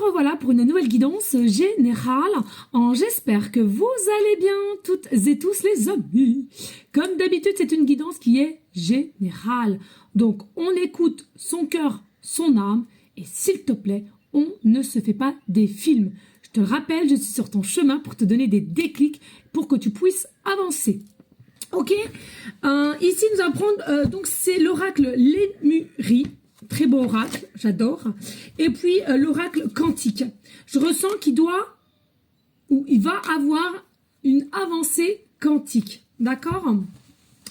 revoilà pour une nouvelle guidance générale. J'espère que vous allez bien toutes et tous les amis. Comme d'habitude, c'est une guidance qui est générale. Donc, on écoute son cœur, son âme. Et s'il te plaît, on ne se fait pas des films. Je te rappelle, je suis sur ton chemin pour te donner des déclics pour que tu puisses avancer. Ok, ici nous allons prendre, donc c'est l'oracle Lémurie. Très beau oracle, j'adore. Et puis l'oracle quantique. Je ressens qu'il doit, ou il va avoir une avancée quantique. D'accord?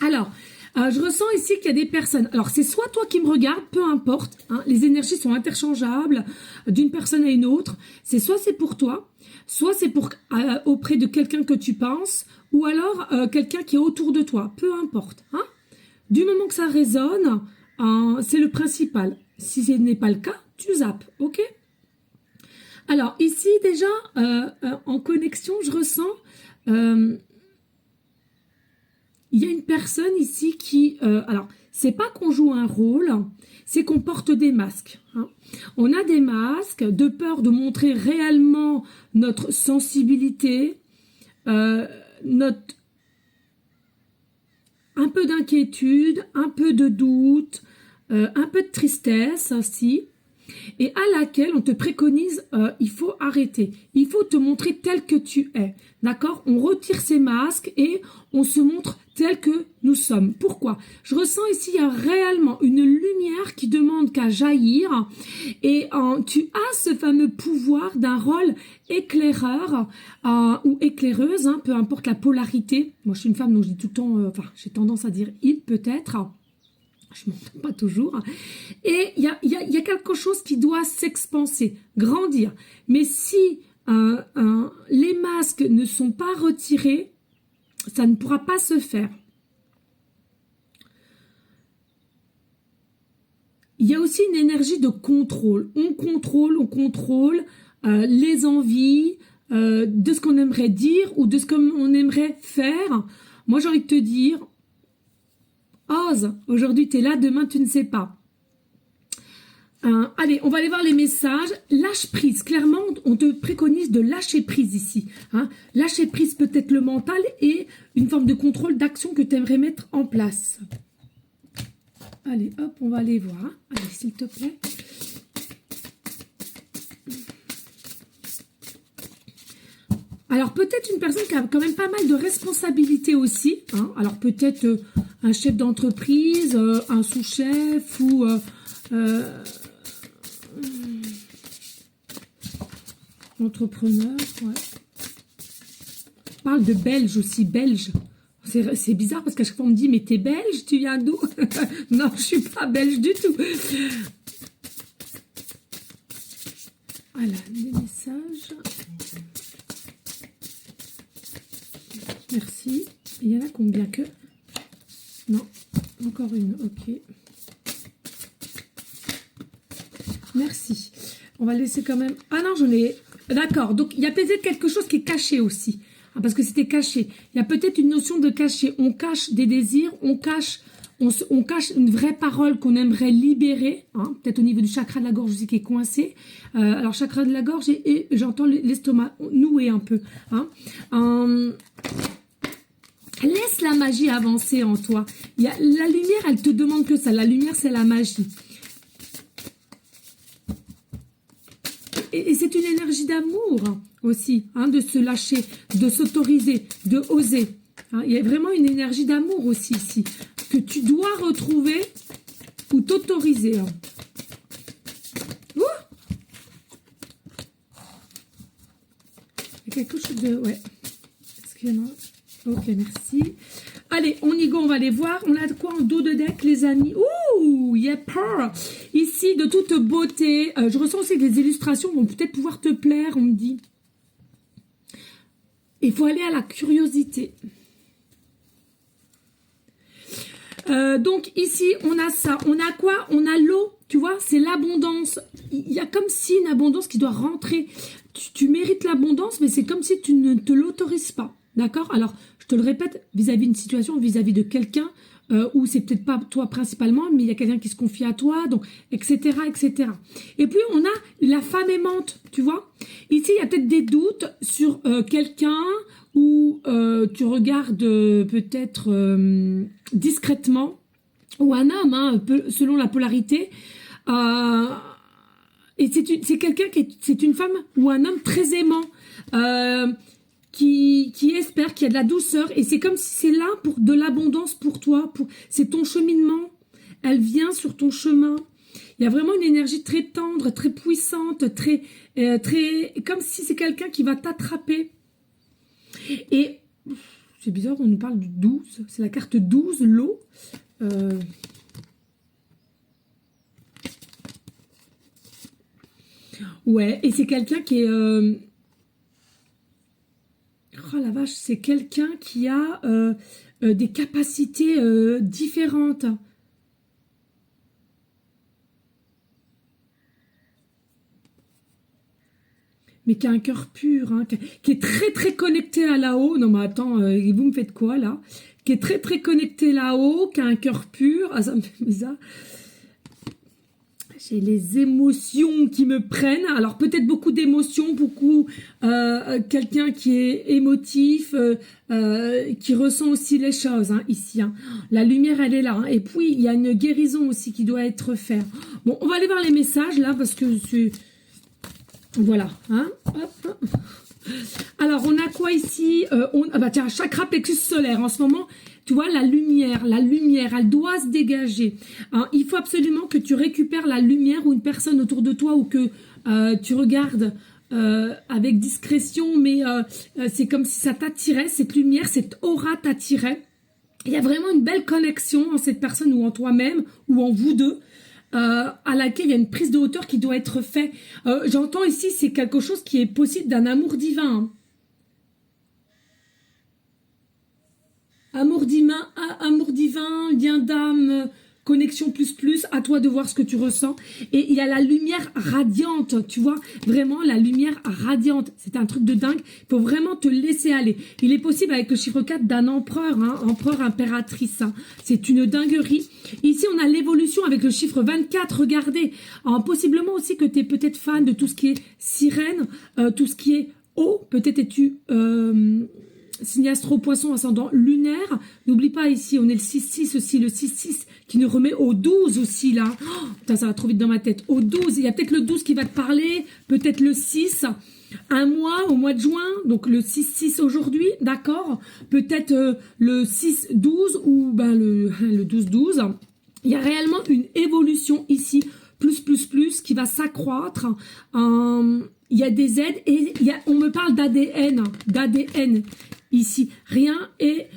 Alors, je ressens ici qu'il y a des personnes. Alors, c'est soit toi qui me regardes, peu importe. Hein, les énergies sont interchangeables d'une personne à une autre. C'est soit c'est pour toi, soit c'est pour auprès de quelqu'un que tu penses, ou alors quelqu'un qui est autour de toi. Peu importe. Hein. Du moment que ça résonne, c'est le principal. Si ce n'est pas le cas, tu zappes, ok? Alors, ici, déjà, en connexion, je ressens... il y a une personne ici qui... alors, c'est pas qu'on joue un rôle, c'est qu'on porte des masques. Hein. On a des masques de peur de montrer réellement notre sensibilité, notre... un peu d'inquiétude, un peu de doute, un peu de tristesse aussi, et à laquelle on te préconise, il faut arrêter, il faut te montrer tel que tu es, d'accord? On retire ces masques et on se montre tel que nous sommes. Pourquoi? Je ressens ici, il y a réellement une lumière qui demande qu'à jaillir, et tu as ce fameux pouvoir d'un rôle éclaireur ou éclaireuse, hein, peu importe la polarité. Moi, je suis une femme, donc je dis tout le temps, enfin, j'ai tendance à dire il peut-être. Je m'entends pas toujours. Et il y a quelque chose qui doit s'expanser, grandir. Mais si les masques ne sont pas retirés, ça ne pourra pas se faire. Il y a aussi une énergie de contrôle. On contrôle les envies de ce qu'on aimerait dire ou de ce qu'on aimerait faire. Moi, j'ai envie de te dire, ose, aujourd'hui tu es là, demain tu ne sais pas. Allez, on va aller voir les messages. Lâche prise, clairement on te préconise de lâcher prise ici. Hein. Lâcher prise peut-être le mental et une forme de contrôle d'action que tu aimerais mettre en place. Allez, hop, on va aller voir. Allez, s'il te plaît. Alors peut-être une personne qui a quand même pas mal de responsabilités aussi. Hein. Alors peut-être un chef d'entreprise, un sous-chef ou... entrepreneur, ouais. Parle de belge aussi, belge. C'est bizarre parce qu'à chaque fois on me dit mais t'es belge, tu viens d'où? Non, je suis pas belge du tout. Voilà, les messages. Merci. Il y en a combien que? Non, encore une, ok. Merci. On va laisser quand même... Ah non, j'en ai... D'accord, donc il y a peut-être quelque chose qui est caché aussi. Hein, parce que c'était caché. Il y a peut-être une notion de caché. On cache des désirs, on cache une vraie parole qu'on aimerait libérer. Hein, peut-être au niveau du chakra de la gorge aussi qui est coincé. Alors, chakra de la gorge et j'entends l'estomac nouer un peu. Hein. Laisse la magie avancer en toi. La lumière, elle te demande que ça. La lumière, c'est la magie. Et c'est une énergie d'amour aussi, hein, de se lâcher, de s'autoriser, de oser. Hein, il y a vraiment une énergie d'amour aussi ici, que tu dois retrouver ou t'autoriser. Hein. Il y a quelque chose de... Ouais. Est-ce qu'il y en a? Ok, merci. Allez, on y go, on va aller voir. On a de quoi en dos de deck, les amis? Ouh, il y a peur. Ici, de toute beauté. Je ressens aussi que les illustrations vont peut-être pouvoir te plaire, on me dit. Il faut aller à la curiosité. Donc, ici, on a ça. On a quoi? On a l'eau, tu vois, c'est l'abondance. Il y a comme si une abondance qui doit rentrer. Tu mérites l'abondance, mais c'est comme si tu ne te l'autorises pas. D'accord? Alors, je te le répète, vis-à-vis d'une situation, vis-à-vis de quelqu'un, ou c'est peut-être pas toi principalement, mais il y a quelqu'un qui se confie à toi, donc etc., etc. Et puis on a la femme aimante, tu vois. Ici, il y a peut-être des doutes sur quelqu'un où tu regardes peut-être discrètement, ou un homme, hein, selon la polarité. Et c'est quelqu'un c'est une femme ou un homme très aimant. Qui espère qu'il y a de la douceur, et c'est comme si c'est là pour de l'abondance pour toi, c'est ton cheminement, elle vient sur ton chemin, il y a vraiment une énergie très tendre, très puissante, très comme si c'est quelqu'un qui va t'attraper. Et c'est bizarre, on nous parle du 12, c'est la carte 12, l'eau. Ouais, et c'est quelqu'un qui est... Oh la vache, c'est quelqu'un qui a des capacités différentes. Mais qui a un cœur pur, hein, qui est très très connecté à là-haut. Non mais attends, vous me faites quoi là? Qui est très très connecté là-haut, qui a un cœur pur. Ah, ça me fait bizarre. J'ai les émotions qui me prennent. Alors peut-être beaucoup d'émotions, beaucoup quelqu'un qui est émotif, qui ressent aussi les choses, hein, ici. Hein. La lumière, elle est là. Hein. Et puis, il y a une guérison aussi qui doit être faite. Bon, on va aller voir les messages, là, parce que c'est... Voilà. Hein. Hop. Alors, on a quoi ici? Ah bah tiens, chakra plexus solaire. En ce moment, tu vois, la lumière, elle doit se dégager. Hein, il faut absolument que tu récupères la lumière, ou une personne autour de toi, ou que tu regardes avec discrétion, mais c'est comme si ça t'attirait, cette lumière, cette aura t'attirait. Il y a vraiment une belle connexion en cette personne, ou en toi-même, ou en vous deux, à laquelle il y a une prise de hauteur qui doit être faite. J'entends ici, c'est quelque chose qui est possible d'un amour divin. Hein. Amour divin, lien d'âme, connexion plus, à toi de voir ce que tu ressens. Et il y a la lumière radiante, tu vois, vraiment la lumière radiante. C'est un truc de dingue, il faut vraiment te laisser aller. Il est possible avec le chiffre 4 d'un empereur, hein, empereur, impératrice. Hein. C'est une dinguerie. Ici, on a l'évolution avec le chiffre 24, regardez. Alors, possiblement aussi que tu es peut-être fan de tout ce qui est sirène, tout ce qui est eau. Peut-être es-tu... signe astro poisson ascendant lunaire. N'oublie pas ici, on est le 6-6 aussi, le 6-6 qui nous remet au 12 aussi là. Oh, putain, ça va trop vite dans ma tête. Au 12, il y a peut-être le 12 qui va te parler, peut-être le 6, un mois, au mois de juin, donc le 6-6 aujourd'hui, d'accord. Peut-être le 6-12 ou ben, le 12-12. Il y a réellement une évolution ici, plus, qui va s'accroître. Il y a des aides et on me parle d'ADN, ici. Rien est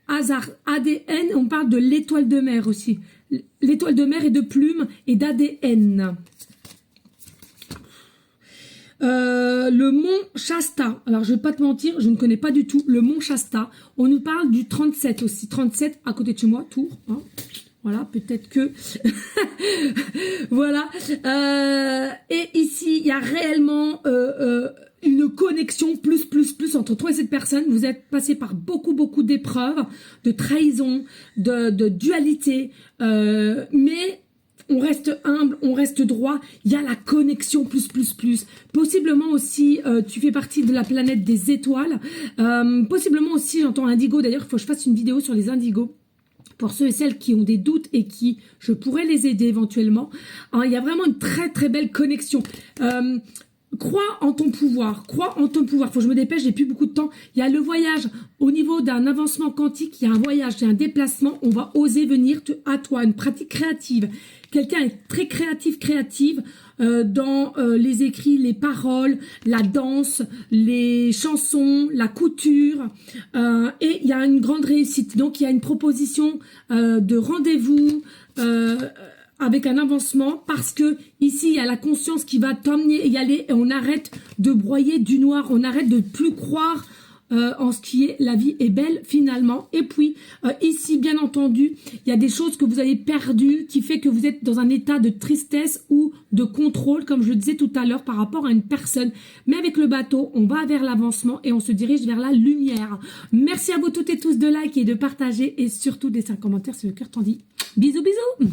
hasard. ADN, on parle de l'étoile de mer aussi. L'étoile de mer et de plumes et d'ADN. Le mont Shasta. Alors, je vais pas te mentir, je ne connais pas du tout le mont Shasta. On nous parle du 37 aussi. 37 à côté de chez moi, Tours. Hein. Voilà, peut-être que... voilà. Et ici, il y a réellement une connexion plus entre toi et cette personne. Vous êtes passé par beaucoup d'épreuves, de trahison, de dualité. Mais on reste humble, on reste droit. Il y a la connexion plus. Possiblement aussi, tu fais partie de la planète des étoiles. Possiblement aussi, j'entends indigo. D'ailleurs, il faut que je fasse une vidéo sur les indigos. Pour ceux et celles qui ont des doutes et qui, je pourrais les aider éventuellement. Alors, il y a vraiment une très belle connexion. Crois en ton pouvoir, faut que je me dépêche, j'ai plus beaucoup de temps. Il y a le voyage, au niveau d'un avancement quantique, il y a un voyage, il y a un déplacement, on va oser venir à toi, une pratique créative. Quelqu'un est très créative dans les écrits, les paroles, la danse, les chansons, la couture, et il y a une grande réussite. Donc il y a une proposition de rendez-vous, avec un avancement, parce que ici il y a la conscience qui va t'emmener y aller, et on arrête de broyer du noir, on arrête de plus croire en ce qui est la vie est belle finalement. Et puis ici bien entendu il y a des choses que vous avez perdues qui fait que vous êtes dans un état de tristesse ou de contrôle, comme je le disais tout à l'heure, par rapport à une personne. Mais avec le bateau, on va vers l'avancement et on se dirige vers la lumière. Merci à vous toutes et tous de liker et de partager et surtout des 5 commentaires si le cœur t'en dit. Bisous, bisous!